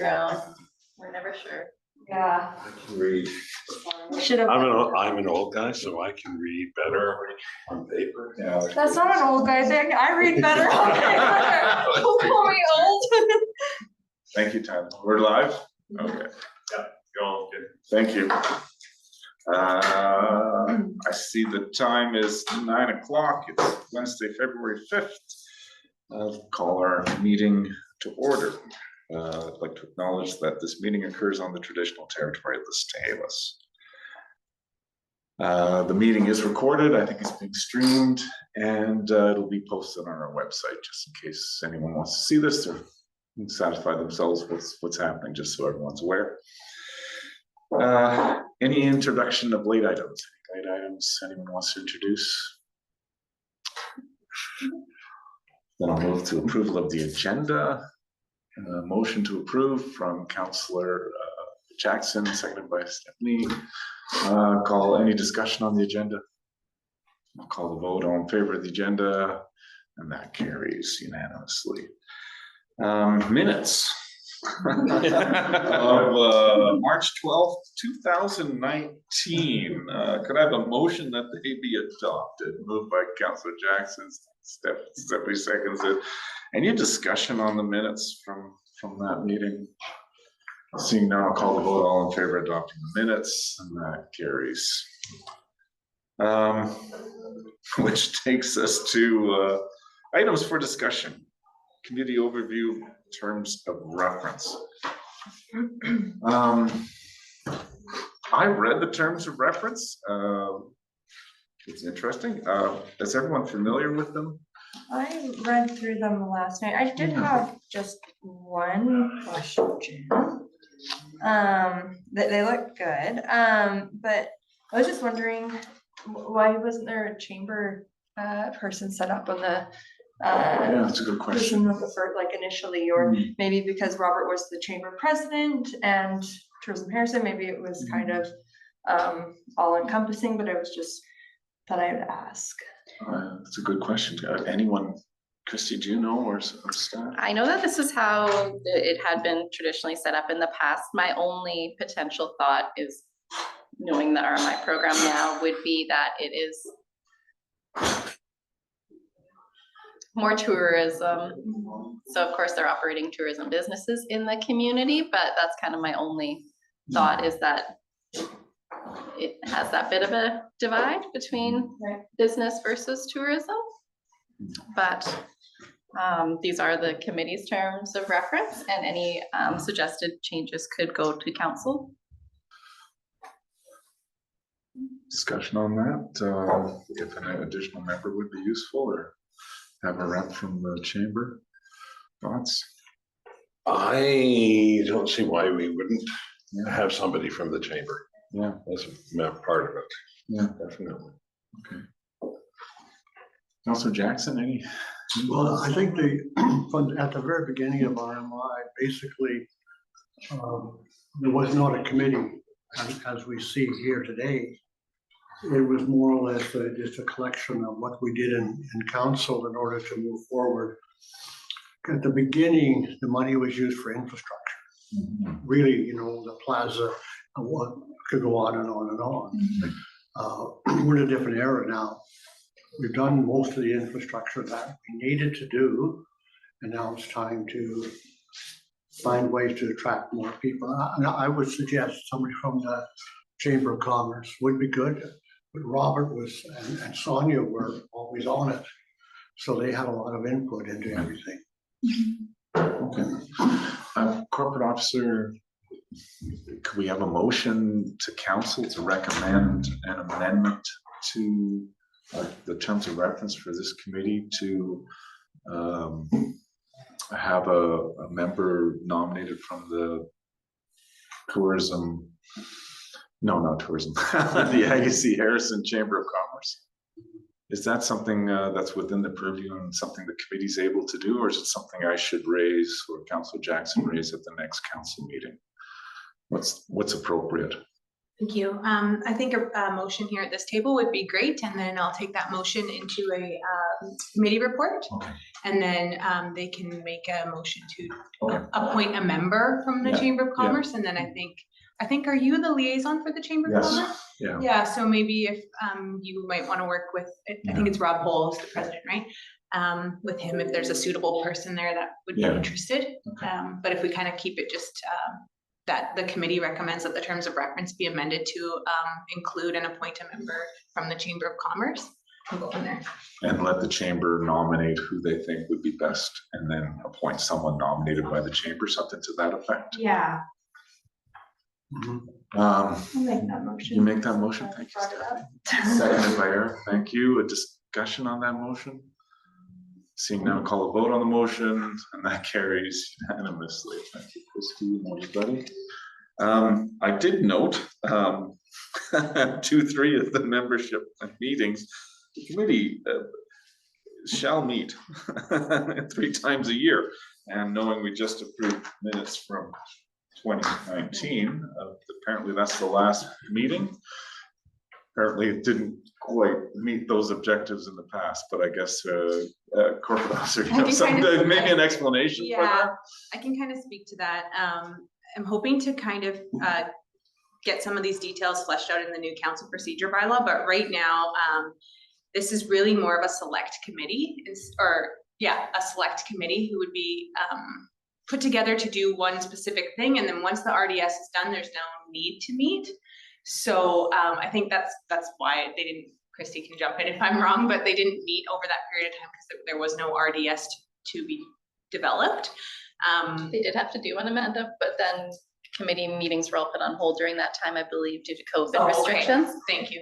around. We're never sure. Yeah. I can read. Should have. I'm an old guy, so I can read better on paper. Yeah. That's not an old guy thing. I read better on paper. Don't call me old. Thank you, Tyler. We're live? Okay. Yeah, go on. Thank you. I see the time is 9 o'clock. It's Wednesday, February 5th. I'll call our meeting to order. I'd like to acknowledge that this meeting occurs on the traditional territory of the Chehalis. The meeting is recorded. I think it's being streamed, and it'll be posted on our website just in case anyone wants to see this or satisfy themselves with what's happening, just so everyone's aware. Any introduction of late items? Any late items anyone wants to introduce? Then I'll move to approval of the agenda. Motion to approve from Councillor Jackson, seconded by Stephanie. Call any discussion on the agenda. I'll call the vote. All in favor of the agenda, and that carries unanimously. Minutes of March 12th, 2019. Could I have a motion that they be adopted? Moved by Councillor Jackson, Stephanie seconds it. Any discussion on the minutes from that meeting? Seeing now, I'll call the vote. All in favor of adopting the minutes, and that carries. Which takes us to items for discussion. Committee overview, terms of reference. I read the terms of reference. It's interesting. Is everyone familiar with them? I read through them last night. I did have just one question. They look good. But I was just wondering, why wasn't there a chamber person set up on the Yeah, that's a good question. like initially, or maybe because Robert was the chamber president and Tourism Harrison, maybe it was kind of all encompassing, but I was just thought I would ask. That's a good question. Anyone, Christy, do you know or staff? I know that this is how it had been traditionally set up in the past. My only potential thought is, knowing the RMI program now, would be that it is more tourism. So of course they're operating tourism businesses in the community, but that's kind of my only thought, is that it has that bit of a divide between business versus tourism. But these are the committee's terms of reference, and any suggested changes could go to council. Discussion on that, if an additional member would be useful, or have a rep from the chamber. Thoughts? I don't see why we wouldn't have somebody from the chamber. Yeah, That's a part of it. yeah, Definitely. okay. Councillor Jackson, any? Well, I think at the very beginning of RMI, basically, there was not a committee as we see here today. It was more or less just a collection of what we did in council in order to move forward. At the beginning, the money was used for infrastructure. Really, the plaza, what could go on and on and on. We're in a different era now. We've done most of the infrastructure that we needed to do, and now it's time to find ways to attract more people. I would suggest somebody from the Chamber of Commerce would be good, but Robert and Sonia were always on it, so they had a lot of input into everything. Okay. Corporate officer, could we have a motion to council to recommend an amendment to the terms of reference for this committee to have a member nominated from the tourism, no, not tourism, the Agassiz Harrison Chamber of Commerce? Is that something that's within the purview and something the committee's able to do, or is it something I should raise, or Councillor Jackson raise at the next council meeting? What's appropriate? Thank you. I think a motion here at this table would be great, and then I'll take that motion into a committee report. Okay. And then they can make a motion to Okay. appoint a member from the Yeah, Chamber of yeah. Commerce, and then I think, are you the liaison for the Chamber of Yes, Commerce? yeah. Yeah, so maybe if you might want to work with, I think it's Rob Hole is the president, right? With him, if there's a suitable person there that would be Yeah. interested. Okay. But if we kind of keep it just that the committee recommends that the terms of reference be amended to include and appoint a member from the Chamber of Commerce. We'll go from there. And let the chamber nominate who they think would be best, and then appoint someone nominated by the chamber, something to that effect. Yeah, Mhm. I'll make that motion. You make that motion, thank you, Brought it up. Stephanie. Seconded by Eric, thank you. A discussion on that motion? Seeing none, call a vote on the motion, and that carries unanimously. Thank you, Christie, and everybody. I did note, 2-3 of the membership meetings, the committee shall meet 3 times a year. And knowing we just approved minutes from 2019, apparently that's the last meeting. Apparently it didn't quite meet those objectives in the past, but I guess corporate officer, you I have can something, kind of- maybe an explanation for Yeah, that? I can kind of speak to that. I'm hoping to kind of get some of these details fleshed out in the new council procedure bylaw, but right now, this is really more of a select committee, a select committee who would be put together to do one specific thing, and then once the RDS is done, there's no need to meet. So I think that's why they didn't, Christy can jump in if I'm wrong, but they didn't meet over that period of time because there was no RDS to be developed. They did have to do one, Amanda, but then committee meetings were all put on hold during that time, I believe, due to COVID Oh, okay. restrictions. Thank you.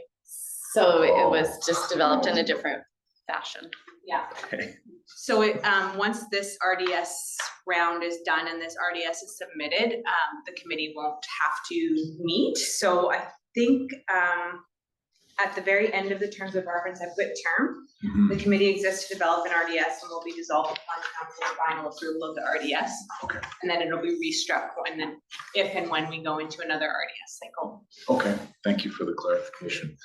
So it was just developed in a different fashion. Yeah. Okay. So once this RDS round is done and this RDS is submitted, the committee won't have to meet. So I think at the very end of the terms of reference, I put term. Mhm. The committee exists to develop an RDS and will be dissolved upon council final approval of the RDS. Okay. And then it'll be restruck and then if and when we go into another RDS cycle. Okay, thank you for the clarification.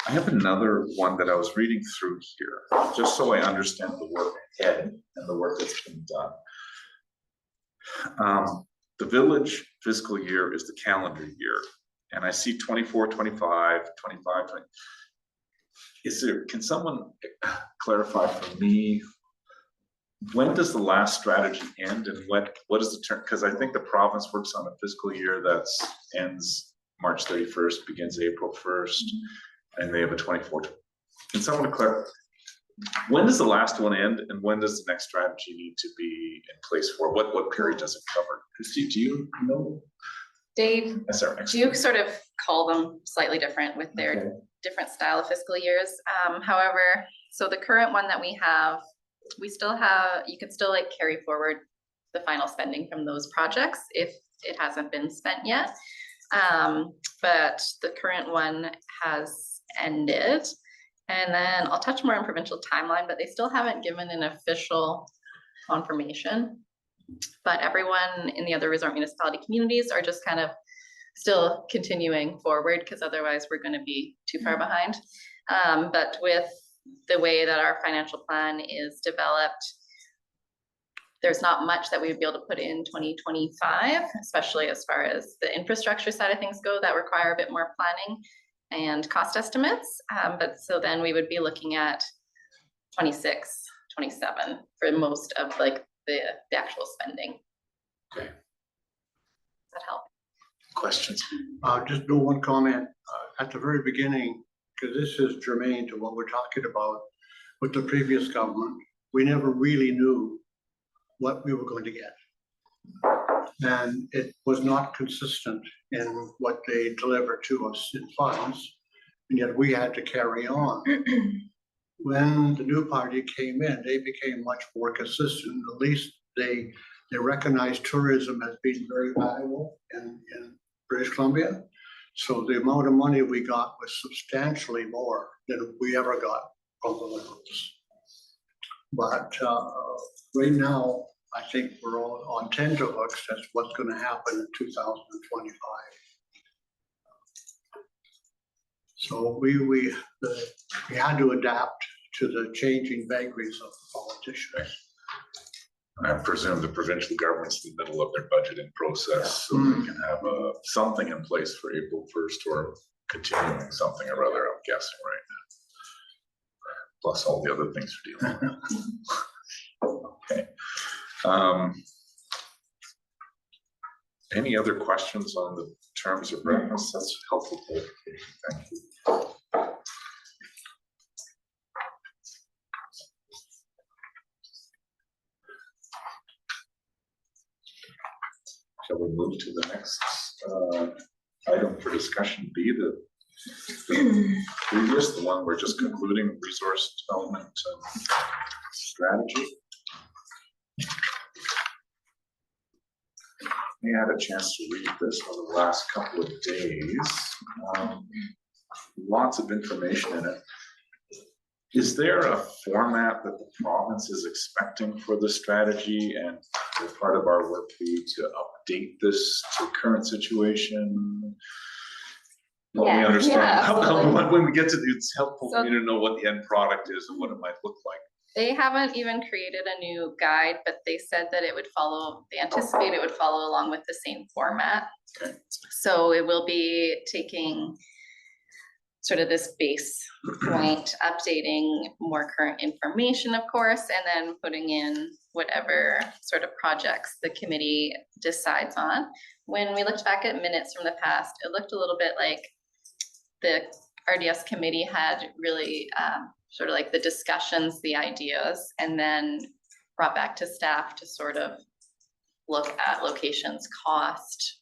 I have another one that I was reading through here, just so I understand the work ahead and the work that's been done. The village fiscal year is the calendar year, and I see 24, 25, 25, 20. Can someone clarify for me, when does the last strategy end and what is the term? Because I think the province works on a fiscal year that ends March 31st, begins April 1st. And they have a 24. Can someone clarify? When does the last one end and when does the next strategy need to be in place for? What period does it cover? Christy, do you know? Dave, That's our next. Duke sort of call them slightly different with their Okay. different style of fiscal years. However, so the current one that we have, we still have, you can still like carry forward the final spending from those projects if it hasn't been spent yet. But the current one has ended. And then I'll touch more on provincial timeline, but they still haven't given an official confirmation. But everyone in the other resort municipality communities are just kind of still continuing forward because otherwise we're going to be too far behind. But with the way that our financial plan is developed, there's not much that we would be able to put in 2025, especially as far as the infrastructure side of things go that require a bit more planning and cost estimates. But so then we would be looking at 26, 27 for most of like the actual spending. Okay. Does that help? Questions? Just do one comment, at the very beginning, because this is germane to what we're talking about with the previous government, we never really knew what we were going to get. And it was not consistent in what they delivered to us in funds, and yet we had to carry on. When the new party came in, they became much more consistent. At least they recognized tourism as being very valuable in British Columbia. So the amount of money we got was substantially more than we ever got from the Liberals. But right now, I think we're all on tenterhooks. That's what's going to happen in 2025. So we had to adapt to the changing vagaries of politicians. I presume the provincial government's in the middle of their budgeting process, so they can have something in place for April 1st or continuing something or other, I'm guessing right now. Plus all the other things we're dealing with. Okay. Any other questions on the terms of reference? That's helpful clarification. Thank you. Shall we move to the next item for discussion, B, the previous, the one we're just concluding, resource development strategy? I had a chance to read this over the last couple of days. Lots of information in it. Is there a format that the province is expecting for the strategy, and will part of our work be to update this to current situation? Help me Yeah, understand. yeah, absolutely. When we get to, it's helpful So- for me to know what the end product is and what it might look like. They haven't even created a new guide, but they said that it would follow, they anticipate it would follow along with the same format. Okay. So it will be taking sort of this base point, updating more current information, of course, and then putting in whatever sort of projects the committee decides on. When we looked back at minutes from the past, it looked a little bit like the RDS committee had really sort of like the discussions, the ideas, and then brought back to staff to sort of look at locations, cost,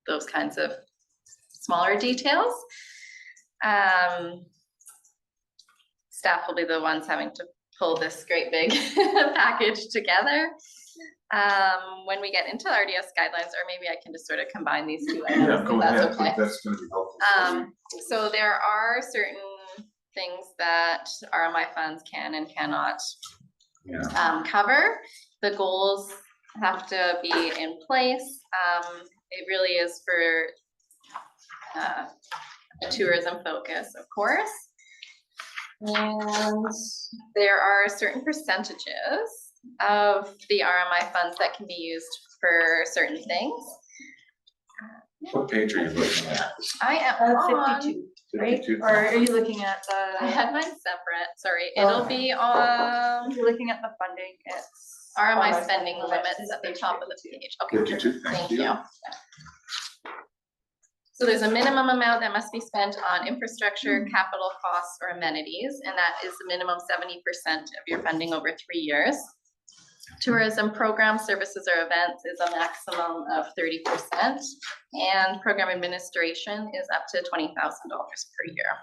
those kinds of smaller details. Staff will be the ones having to pull this great big package together. When we get into RDS guidelines, or maybe I can just sort of combine these two items, Yeah, if go that's ahead. okay. That's going to be helpful. for me. So there are certain things that RMI funds can and cannot Yeah. cover. The goals have to be in place. It really is for a tourism focus, of course. And there are certain percentages of the RMI funds that can be used for certain things. What page are you looking at? I am on, 52, right? 52. Or are you looking at I the, had mine separate, sorry. It'll be on you're looking at the funding, it's. RMI spending limits at the Page top of the 52. page. Okay, 52, thank you. So there's a minimum amount that must be spent on infrastructure, capital costs, or amenities, and that is the minimum 70% of your funding over 3 years. Tourism program services or events is a maximum of 30%, and program administration is up to $20,000 per year.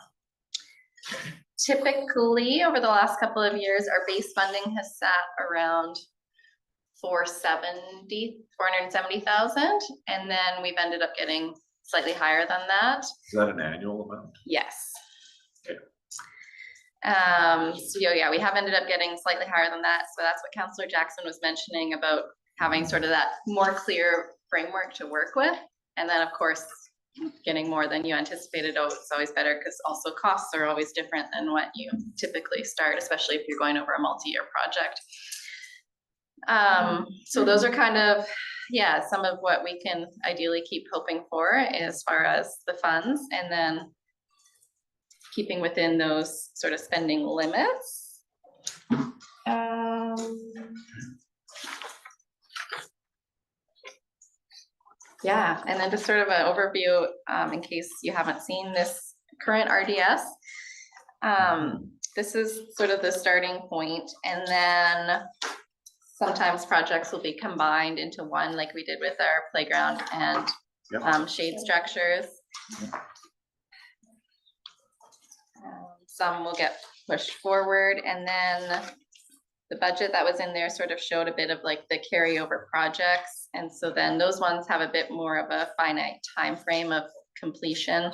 Typically, over the last couple of years, our base funding has sat around 470,000, and then we've ended up getting slightly higher than that. Is that an annual amount? Yes. Okay. So yeah, we have ended up getting slightly higher than that. So that's what Councillor Jackson was mentioning about having sort of that more clear framework to work with. And then, of course, getting more than you anticipated, it's always better, because also costs are always different than what you typically start, especially if you're going over a multi-year project. So those are kind of, yeah, some of what we can ideally keep hoping for as far as the funds, and then keeping within those sort of spending limits. Yeah, and then just sort of an overview, in case you haven't seen this current RDS. This is sort of the starting point, and then sometimes projects will be combined into one, like we did with our playground and Yep. shade structures. Some will get pushed forward, and then the budget that was in there sort of showed a bit of like the carryover projects. And so then those ones have a bit more of a finite time frame of completion.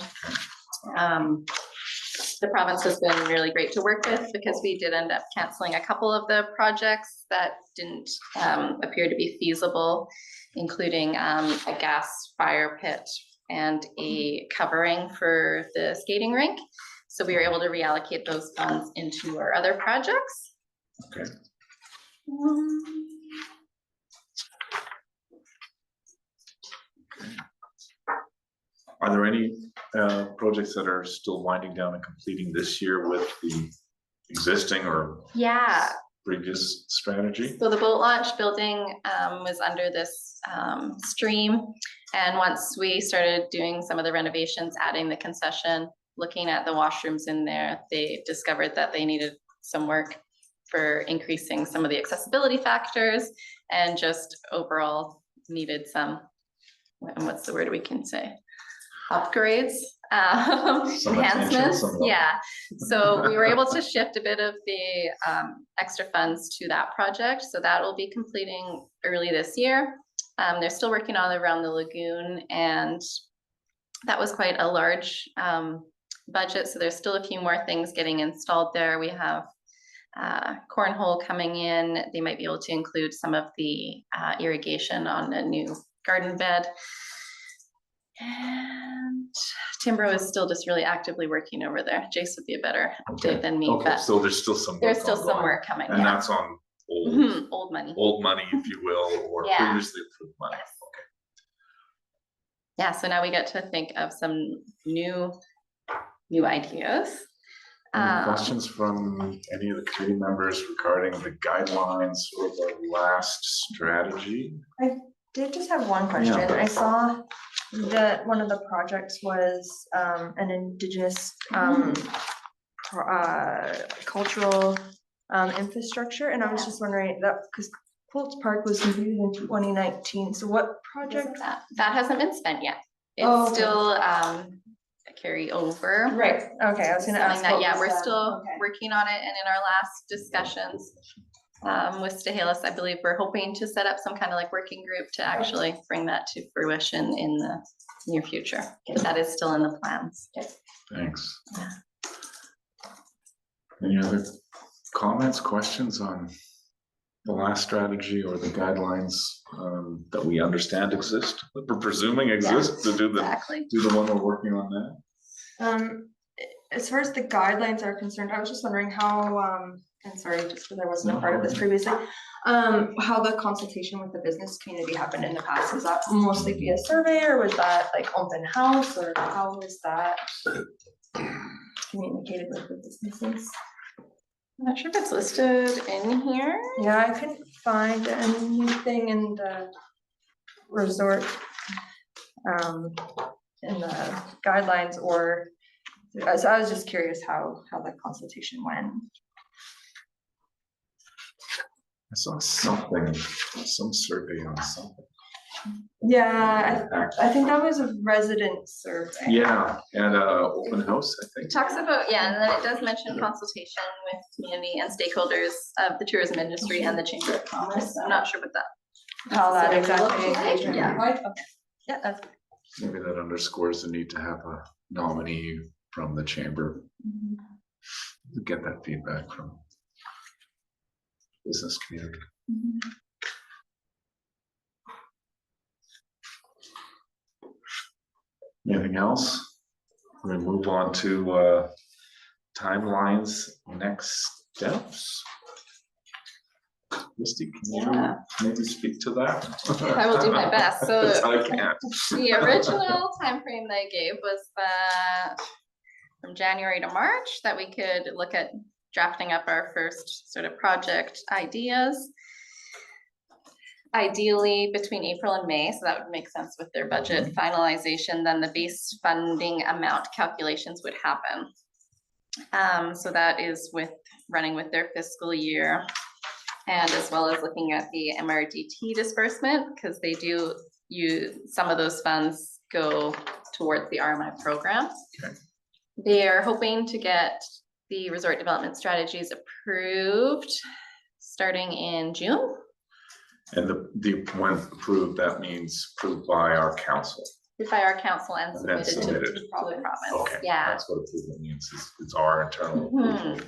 The province has been really great to work with, because we did end up canceling a couple of the projects that didn't appear to be feasible, including a gas fire pit and a covering for the skating rink. So we were able to reallocate those funds into our other projects. Okay. Are there any projects that are still winding down and completing this year with the existing or Yeah, previous strategy? so the boat launch building was under this stream. And once we started doing some of the renovations, adding the concession, looking at the washrooms in there, they discovered that they needed some work for increasing some of the accessibility factors and just overall needed some, and what's the word we can say? Upgrades, Some attention, enhancements, some love. yeah. So we were able to shift a bit of the extra funds to that project. So that will be completing early this year. They're still working on around the lagoon, and that was quite a large budget. So there's still a few more things getting installed there. We have cornhole coming in. They might be able to include some of the irrigation on a new garden bed. And Timbro is still just really actively working over there. Jace would be a better update than me, Okay, but so there's still some. there's work still some ongoing. work coming. And Yeah. that's on old, Mhm, old money. old money, if you will, or Yeah. previously approved money. Yes. Yeah, so now we get to think of some new ideas. Any questions from any of the committee members regarding the guidelines or the last strategy? Did just have one question. Yeah. I saw that one of the projects was an Indigenous cultural infrastructure, and I was just wondering that because Quilts Park was completed in 2019. So what project? That hasn't been spent yet. Oh, It's okay. still carry over. Right. Okay, I was gonna ask. Something that, what yeah, was we're that? still Okay. working on it, and in our last discussions with Stahelis, I believe we're hoping to set up some kind of like working group to actually bring that to fruition in the near future. But that is still in the plans. Thanks. Yeah. Any other comments, questions on the last strategy or the guidelines that we understand exist, that we're presuming exist to do Exactly. the one we're working on now? As far as the guidelines are concerned, I was just wondering how, and sorry, just because I wasn't a part of this previously, how the consultation with the business community happened in the past. Was that mostly via survey, or was that like open house, or how was that communicated with the businesses? I'm not sure if it's listed in here. Yeah, I couldn't find anything in the resort, in the guidelines, or, so I was just curious how that consultation went. I saw something, some survey on something. Yeah, I think that was a resident survey. Yeah, and open house, I It think. talks about, yeah, and then it does mention consultation with community and stakeholders of the tourism industry and the Chamber of Commerce. I'm not sure what that. How that So, exactly. yeah. Okay. Yeah, that's. Maybe that underscores the need to have a nominee from the chamber to get that feedback from business community. Anything else? We move on to timelines, next steps. Misty, can you Yeah. maybe speak to that? I will do my best. So- Yes, I can. The original timeframe they gave was that from January to March, that we could look at drafting up our first sort of project ideas. Ideally between April and May, so that would make sense with their budget finalization, then the base funding amount calculations would happen. So that is with running with their fiscal year. And as well as looking at the MRDT disbursement, because they do use, some of those funds go towards the RMI program. Okay. They are hoping to get the resort development strategies approved starting in June. And the when approved, that means approved by our council. By our council and And then submitted to submitted. the province. Okay, Yeah. that's what approval means, is it's our internal approval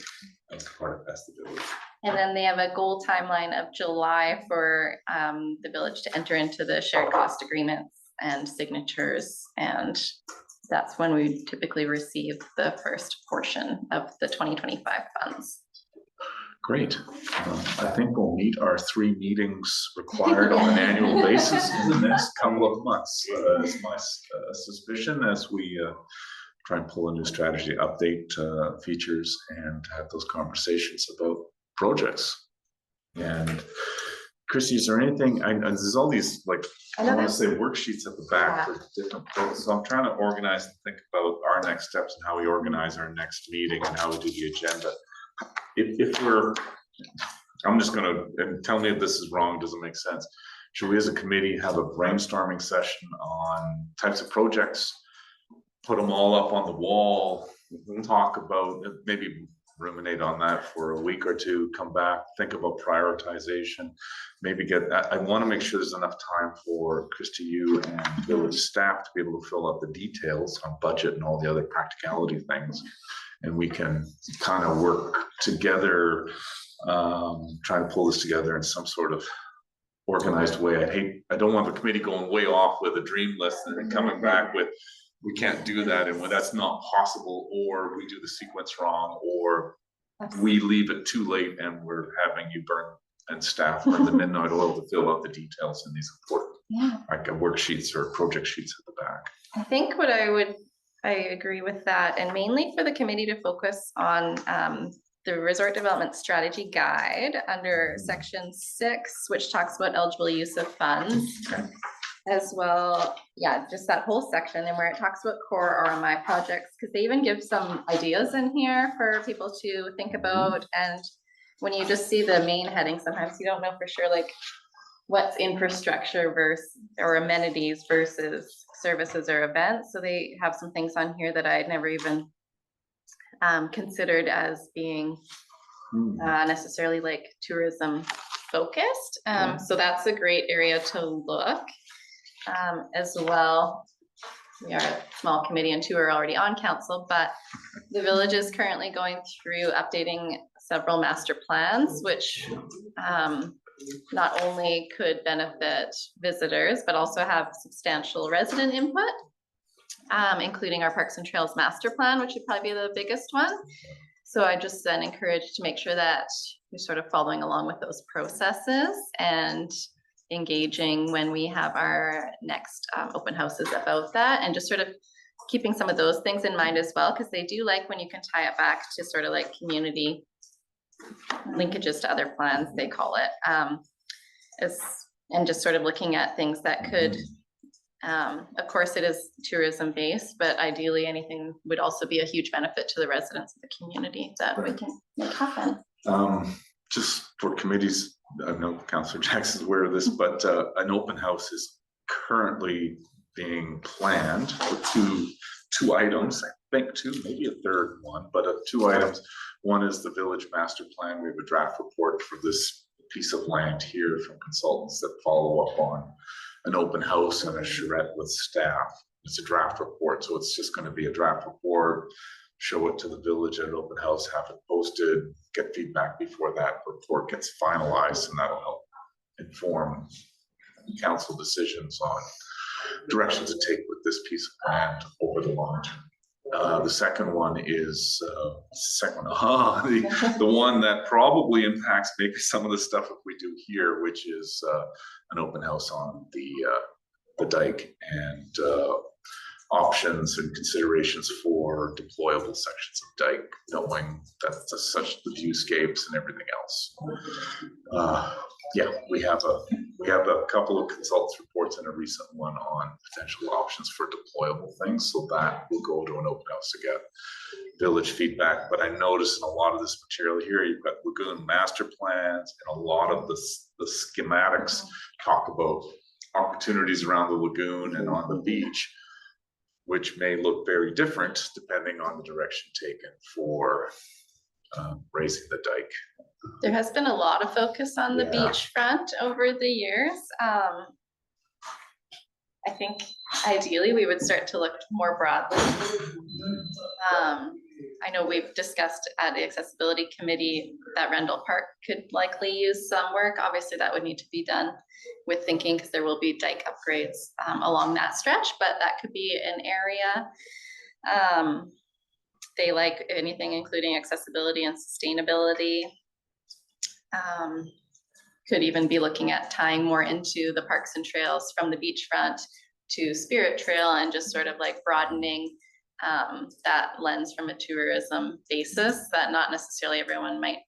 as part of vestibulary. And then they have a goal timeline of July for the village to enter into the shared cost agreements and signatures, and that's when we typically receive the first portion of the 2025 funds. Great. I think we'll meet our 3 meetings required on an annual basis in the next couple of months. Is my suspicion as we try and pull a new strategy, update features, and have those conversations about projects. And Chrissy, is there anything? And there's all these like I want to say worksheets at the back for different things. So I'm trying to organize and think about our next steps and how we organize our next meeting and how we do the agenda. If we're, I'm just gonna, and tell me if this is wrong, doesn't make sense. Should we as a committee have a brainstorming session on types of projects, put them all up on the wall, talk about, maybe ruminate on that for a week or two, come back, think about prioritization, maybe get, I wanna make sure there's enough time for Christy, you and village staff to be able to fill out the details on budget and all the other practicality things. And we can kind of work together, try to pull this together in some sort of organized way. I don't want the committee going way off with a dream list and then coming back with, we can't do that, and when that's not possible, or we do the sequence wrong, or we leave it too late and we're having you burn and staff burn the midnight oil to fill out the details in these important like worksheets or project sheets at the back. I think I agree with that, and mainly for the committee to focus on the resort development strategy guide under section 6, which talks about eligible use of funds as well. Yeah, just that whole section, and where it talks about core RMI projects, because they even give some ideas in here for people to think about. And when you just see the main heading, sometimes you don't know for sure like what's infrastructure versus or amenities versus services or events. So they have some things on here that I'd never even considered as being necessarily like tourism focused. So that's a great area to look as well. We are a small committee and 2 are already on council, but the village is currently going through updating several master plans, which not only could benefit visitors, but also have substantial resident input, including our Parks and Trails master plan, which would probably be the biggest one. So I just then encourage to make sure that you're sort of following along with those processes and engaging when we have our next open houses about that, and just sort of keeping some of those things in mind as well, because they do like when you can tie it back to sort of like community linkages to other plans, they call it, and just sort of looking at things that could, of course it is tourism based, but ideally anything would also be a huge benefit to the residents of the community that we can make happen. Just for committees, I know Councillor Jackson's aware of this, but an open house is currently being planned for two items, I think 2, maybe a third one, but 2 items. One is the village master plan. We have a draft report for this piece of land here from consultants that follow up on an open house and a charrette with staff. It's a draft report, so it's just going to be a draft report, show it to the village at an open house, have it posted, get feedback before that report gets finalized, and that'll help inform council decisions on direction to take with this piece of land over the long term. The second one is the one that probably impacts maybe some of the stuff that we do here, which is an open house on the dike, and options and considerations for deployable sections of dike, knowing that such the viewscapes and everything else. Yeah, we have a couple of consultants reports and a recent one on potential options for deployable things, so that will go to an open house to get village feedback. But I noticed in a lot of this material here, you've got lagoon master plans, and a lot of the schematics talk about opportunities around the lagoon and on the beach, which may look very different depending on the direction taken for raising the dike. There has been a lot of focus on the beachfront over the years. I think ideally we would start to look more broadly I know we've discussed at the accessibility committee that Rendell Park could likely use some work. Obviously, that would need to be done with thinking because there will be dike upgrades along that stretch, but that could be an area. They like anything including accessibility and sustainability. Could even be looking at tying more into the parks and trails from the beachfront to Spirit Trail and just sort of like broadening that lens from a tourism basis that not necessarily everyone might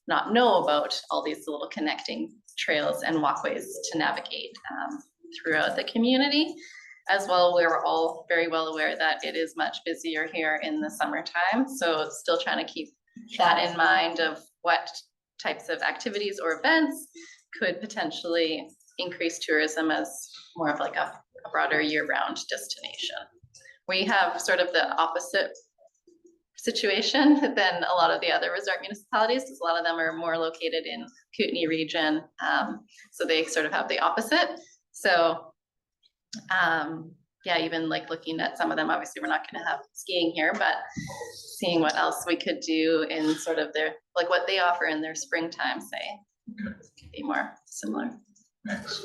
not know about all these little connecting trails and walkways to navigate throughout the community. As well, we're all very well aware that it is much busier here in the summertime. So still trying to keep that in mind of what types of activities or events could potentially increase tourism as more of like a broader year-round destination. We have sort of the opposite situation than a lot of the other resort municipalities, because a lot of them are more located in Kootenay region. So they sort of have the opposite. So yeah, even like looking at some of them, obviously we're not gonna have skiing here, but seeing what else we could do in sort of their, like what they offer in their springtime, say, could be more similar. Thanks.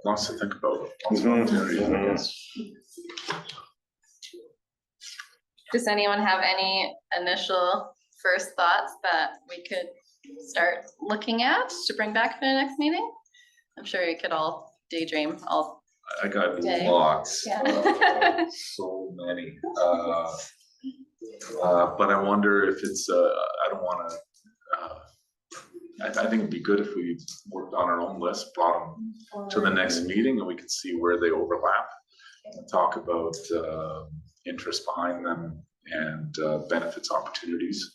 Lots to think about. Lots of opportunities, I guess. Does anyone have any initial first thoughts that we could start looking at to bring back for the next meeting? I'm sure you could all daydream all. I got Okay. lots, Yeah. so many. But I wonder if it's, I don't wanna, I think it'd be good if we worked on our own list, brought them to the next meeting and we could see where they overlap. Talk about interest behind them and benefits, opportunities,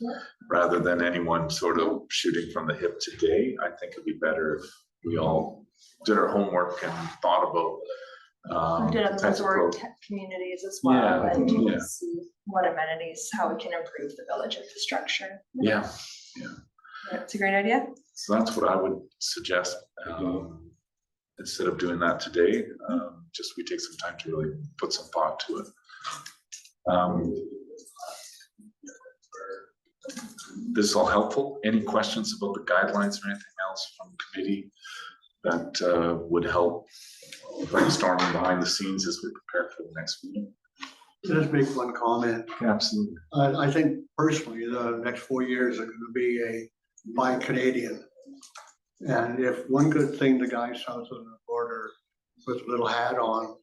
rather than anyone sort of shooting from the hip today. I think it'd be better if we all did our homework and thought about We did the have types of resort growth. communities as well, Yeah, and you yeah. can see what amenities, how we can improve the village infrastructure. Yeah, That's a great idea. so that's what I would suggest. Instead of doing that today, just we take some time to really put some thought to it. This is all helpful. Any questions about the guidelines or anything else from committee that would help brainstorming behind the scenes as we prepare for the next meeting? Just make one comment. Absolutely. I think personally, the next 4 years are gonna be a buy Canadian. And if one good thing the guy south of the border with a little hat on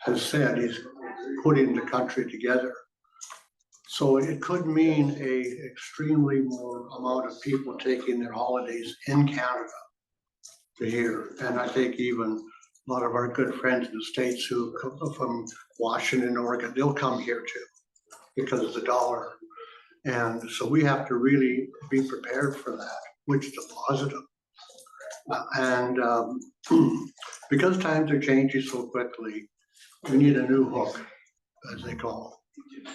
has said, he's putting the country together. So it could mean a extremely more amount of people taking their holidays in Canada to here. And I think even a lot of our good friends in the States who come from Washington, Oregon, they'll come here too because of the dollar. And so we have to really be prepared for that, which is a positive. Because times are changing so quickly, we need a new hook, as they call it.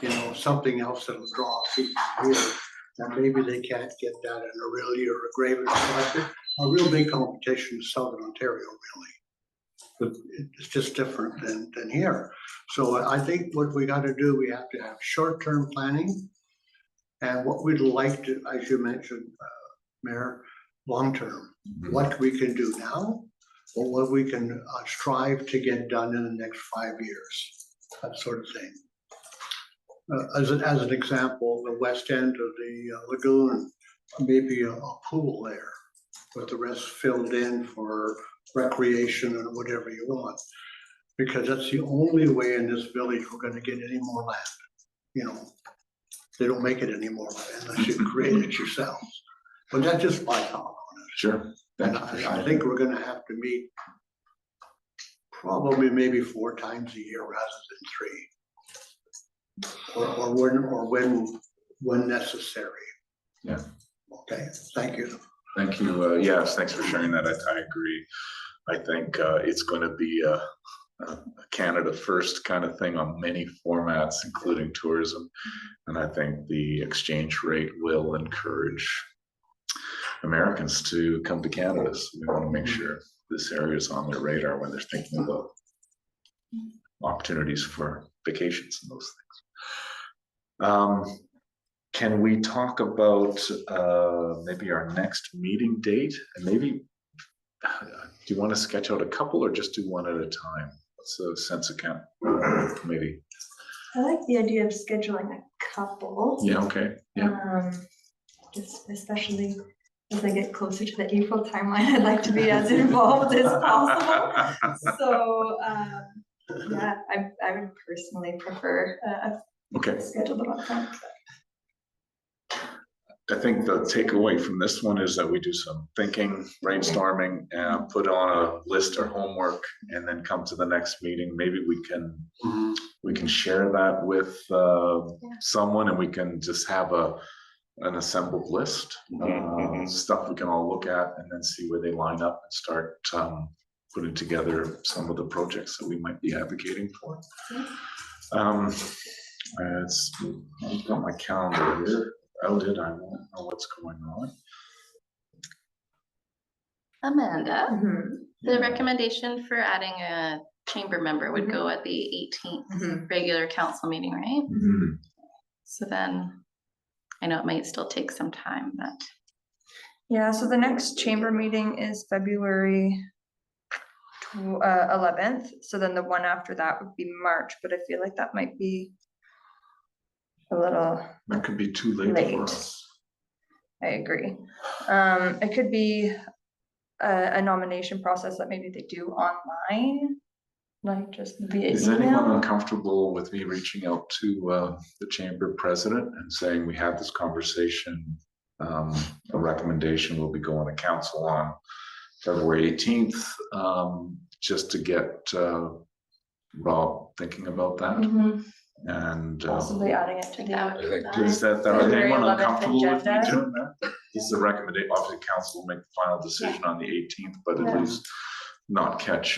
You know, something else that'll draw people here. And maybe they can't get that in Orillia or a Graven. A real big competition is Southern Ontario, really. But it's just different than here. So I think what we got to do, we have to have short-term planning. And what we'd like to, as you mentioned, Mayor, long-term, what we can do now, or what we can strive to get done in the next 5 years, that sort of thing. As an example, the west end of the lagoon, maybe a pool there, with the rest filled in for recreation and whatever you want. Because that's the only way in this village we're gonna get any more land, you know. They don't make it any more land unless you create it yourselves. But that's just my thought on it. Sure. And I think we're gonna have to meet probably maybe 4 times a year rather than 3. Or when necessary. Yeah. Okay, thank you. Thank you. Yes, thanks for sharing that. I agree. I think it's going to be a Canada first kind of thing on many formats, including tourism. And I think the exchange rate will encourage Americans to come to Canada. So we want to make sure this area is on their radar when they're thinking about opportunities for vacations and those things. Can we talk about maybe our next meeting date and maybe do you want to sketch out a couple or just do one at a time? What's the sense of count? Maybe. I like the idea of scheduling a couple. Yeah, okay. Yeah. Just especially as I get closer to the April timeline, I'd like to be as involved as possible. So, yeah, I would personally prefer Okay. schedule them up front. I think the takeaway from this one is that we do some thinking, brainstorming, and put on a list or homework, and then come to the next meeting. Maybe we can share that with someone, and we can just have an assembled list, stuff we can all look at, and then see where they line up and start putting together some of the projects that we might be advocating for. I've got my calendar here. I won't know what's going on. Amanda, the Yeah. recommendation for adding a chamber member would go at the 18th regular council meeting, right? Mhm. So then, I know it might still take some time, but Yeah, so the next chamber meeting is February 11th. So then the one after that would be March, but I feel like that might be a little, That could be too late for Late. us. I agree. It could be a nomination process that maybe they do online, like just via Is anyone email. uncomfortable with me reaching out to the chamber president and saying we had this conversation? A recommendation will be going to council on February 18th, just to get Rob thinking about that. Mhm. And Possibly adding it to that the, would be is fine. that February anyone 11th uncomfortable with me agenda. doing that? This is a recommendation. Obviously, council will make the final decision on the 18th, but at Yeah. least not catch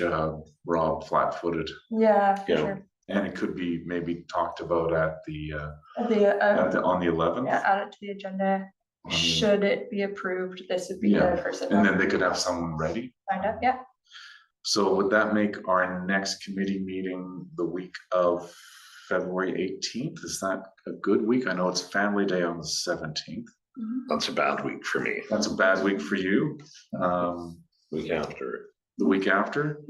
Rob flat-footed. yeah, for Yeah. sure. And it could be maybe talked about at the on the 11th. Yeah, add it to the agenda. Should it be approved, this would be Yeah, the person. And then they could have someone ready. Signed up, yeah. So would that make our next committee meeting the week of February 18th? Is that a good week? I know it's Family Day on the 17th. That's a bad week for me. That's a bad week for you. Week after. The week after?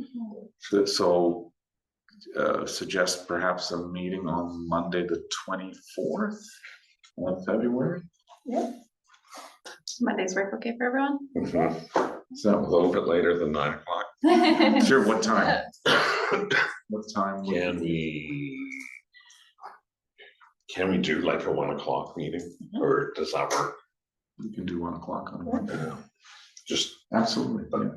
So suggest perhaps a meeting on Monday, the 24th of February? Mondays work okay for everyone? So A little bit later than 9 o'clock. sure, what time? What time? Can we do like a 1 o'clock meeting, or does that work? We can do 1 o'clock on Monday. Just, Absolutely. Yeah.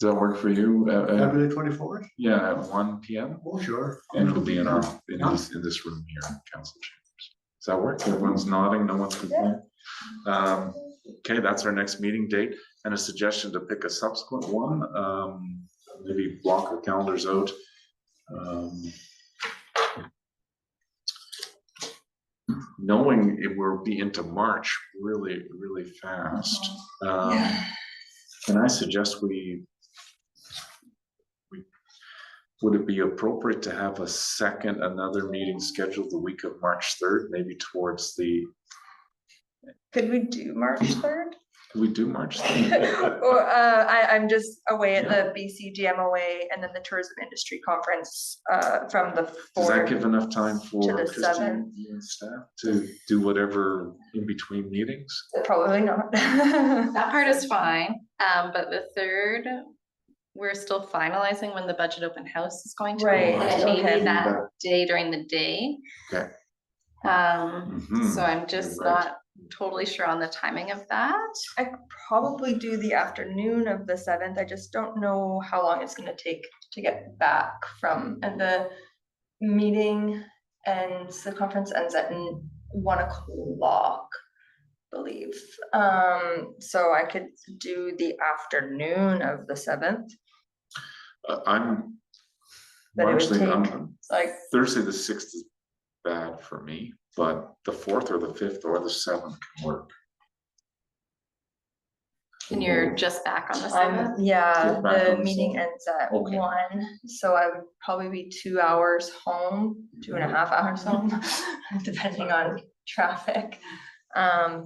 Does that work for you? February 24th? Yeah, at 1 p.m. Oh, sure. And it'll be in this room here in council chambers. Does that work? Everyone's nodding, no one's complaining. Okay, that's our next meeting date, and a suggestion to pick a subsequent one. Maybe block our calendars out. Knowing it will be into March really, really fast. Can I suggest would it be appropriate to have another meeting scheduled the week of March 3rd, maybe towards the, Could we do March 3rd? can we do March 3rd? Or, I'm just away at the BCGMOA and then the tourism industry conference, from the Does that 4th. give enough time for To the Christine and staff to do whatever in between meetings? Probably not. That part is fine, but the 3rd, we're still finalizing when the budget open house is going to be. Right, And it may okay. be that day during the day. Okay. So I'm just You're right. not totally sure on the timing of that. I could probably do the afternoon of the 7th. I just don't know how long it's gonna take to get back from, and the meeting ends, the conference ends at 1 o'clock, I believe. So I could do the afternoon of the 7th, I'm, but it would actually, take like, Thursday the 6th is bad for me, but the 4th or the 5th or the 7th can work. And you're just back on the 7th? Yeah, Get back the on the meeting phone. ends at Okay. 1, so I would probably be 2 hours home, 2.5 hours home, depending on traffic.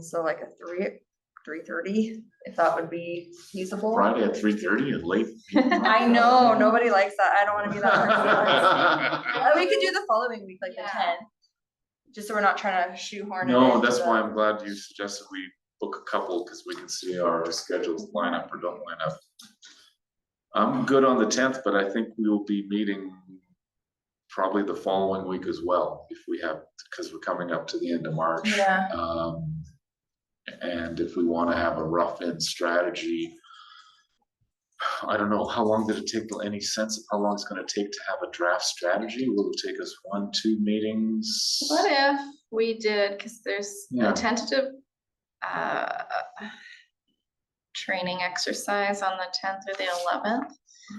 So like a 3:30, if that would be feasible. Friday at 3:30 and late. I know, nobody likes that. I don't wanna be that person. We could do the following week, like the Yeah. 10th. Just so we're not trying to shoehorn it No, into that's the- why I'm glad you suggested we book a couple, because we can see our schedules line up or don't line up. I'm good on the 10th, but I think we will be meeting probably the following week as well, if we have, because we're coming up to the end of March. Yeah. And if we want to have a rough end strategy, I don't know, how long did it take, any sense of how long it's gonna take to have a draft strategy? Will it take us 1-2 meetings? What if we did, because there's Yeah. a tentative training exercise on the 10th or the 11th.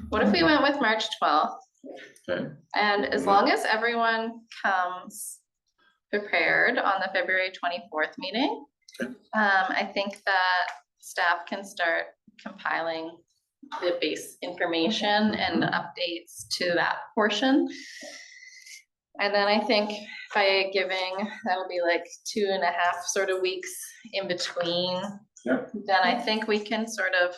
What if we went with March 12th? Okay, And as long as everyone comes prepared on the February 24th meeting, Okay. I think that staff can start compiling the base information and updates to that portion. And then I think by giving, that'll be like 2.5 sort of weeks in between. Yep. Then I think we can sort of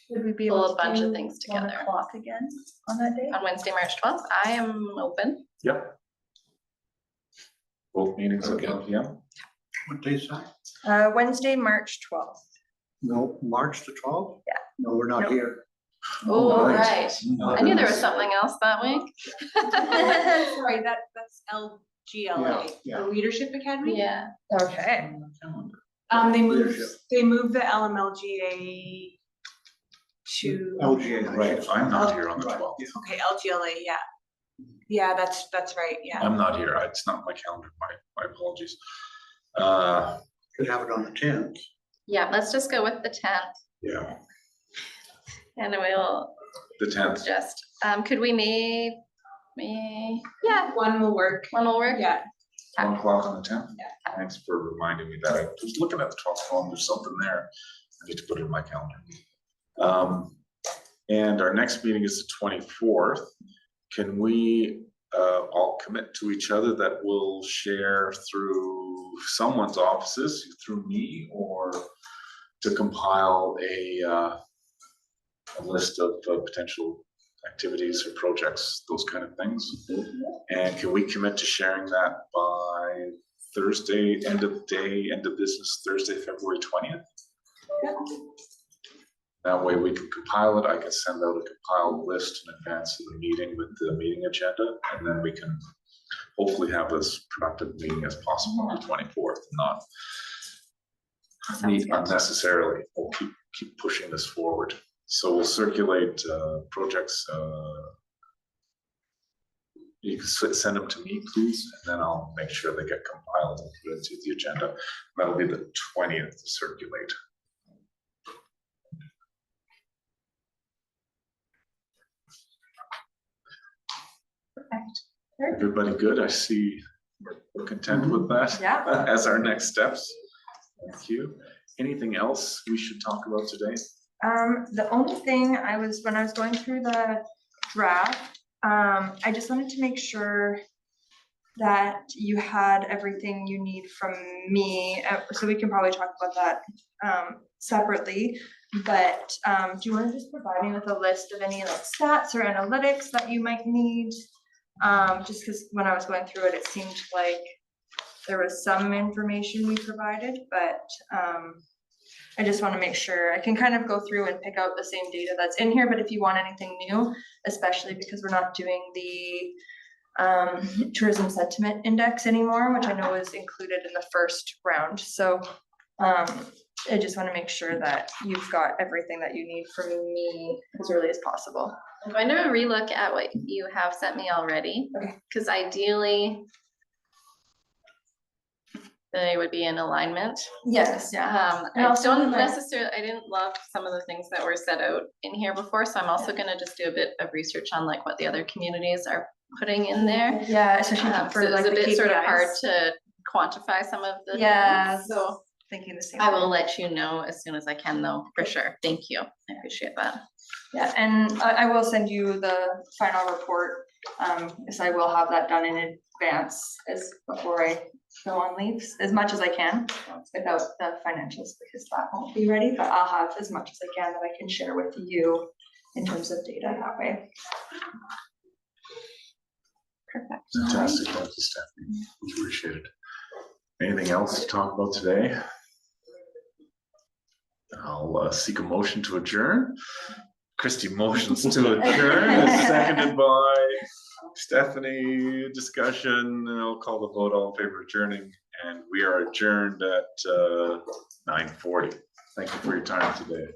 Would we be pull able a to bunch of do things 1 together. o'clock again on that day? On Wednesday, March 12th, I am open. yep. Both meetings at Okay. 1 p.m. What day's that? Wednesday, March 12th. No, March the 12th? Yeah. No, we're not Nope. here. Oh, right. right. I knew there was something else that week. Sorry, that's LGLA, Yeah. the Leadership Academy? Yeah. Okay. They moved, Leadership. the LMLGA to, LGA. Right, I'm not here on the 12th. okay, LGLA, yeah. Yeah, that's right, yeah. I'm not here, it's not my calendar, my apologies. Could have it on the 10th. Yeah, let's just go with the 10th Yeah, and we'll the 10th, just, could we yeah, One will work, one will work? yeah. 1 o'clock on the 10th? Yeah. Thanks for reminding me that, I was looking at the 12th column, there's something there, I need to put it in my calendar. And our next meeting is the 24th. Can we all commit to each other that we'll share through someone's offices, through me, or to compile a list of potential activities or projects, those kind of things? And can we commit to sharing that by Thursday, end of day, end of business, Thursday, February 20th? That way we can compile it, I can send out a compiled list in advance of the meeting with the meeting agenda, and then we can hopefully have as productive meeting as possible on the 24th, not meet unnecessarily. We'll keep pushing this forward. So we'll circulate projects. You can send them to me, please, and then I'll make sure they get compiled and put into the agenda. That'll be the 20th to circulate. Everybody good? I see we're content with that. Yeah. As our next steps. Thank you. Anything else we should talk about today? The only thing when I was going through the draft, I just wanted to make sure that you had everything you need from me, so we can probably talk about that separately. But do you want to just provide me with a list of any like stats or analytics that you might need? Just because when I was going through it, it seemed like there was some information we provided, but I just want to make sure I can kind of go through and pick out the same data that's in here, but if you want anything new, especially because we're not doing the tourism sentiment index anymore, which I know is included in the first round. So I just want to make sure that you've got everything that you need from me as early as possible. I'm going to relook at what you have sent me already. Okay. Because ideally they would be in alignment. Yes, yeah. And I also don't like- necessarily, I didn't love some of the things that were set out in here before, so I'm also gonna just do a bit of research on like what the other communities are putting in there. Yeah, especially So for it's like a the bit sort of hard KPIs. to quantify some of the Yeah. things, so thinking the same. I way. will let you know as soon as I can though, for sure. Thank you. I appreciate that. Yeah, and I will send you the final report, so I will have that done in advance before I go on leaves, as much as I can, without the financials, because that won't be ready, but I'll have as much as I can that I can share with you in terms of data that way. Perfect. Fantastic, thank you, Stephanie, appreciate it. Anything else to talk about today? I'll seek a motion to adjourn. Christie motions to adjourn, is seconded by Stephanie. Discussion, and I'll call the vote. All in favor of adjourning, and we are adjourned at 9:40. Thank you for your time today.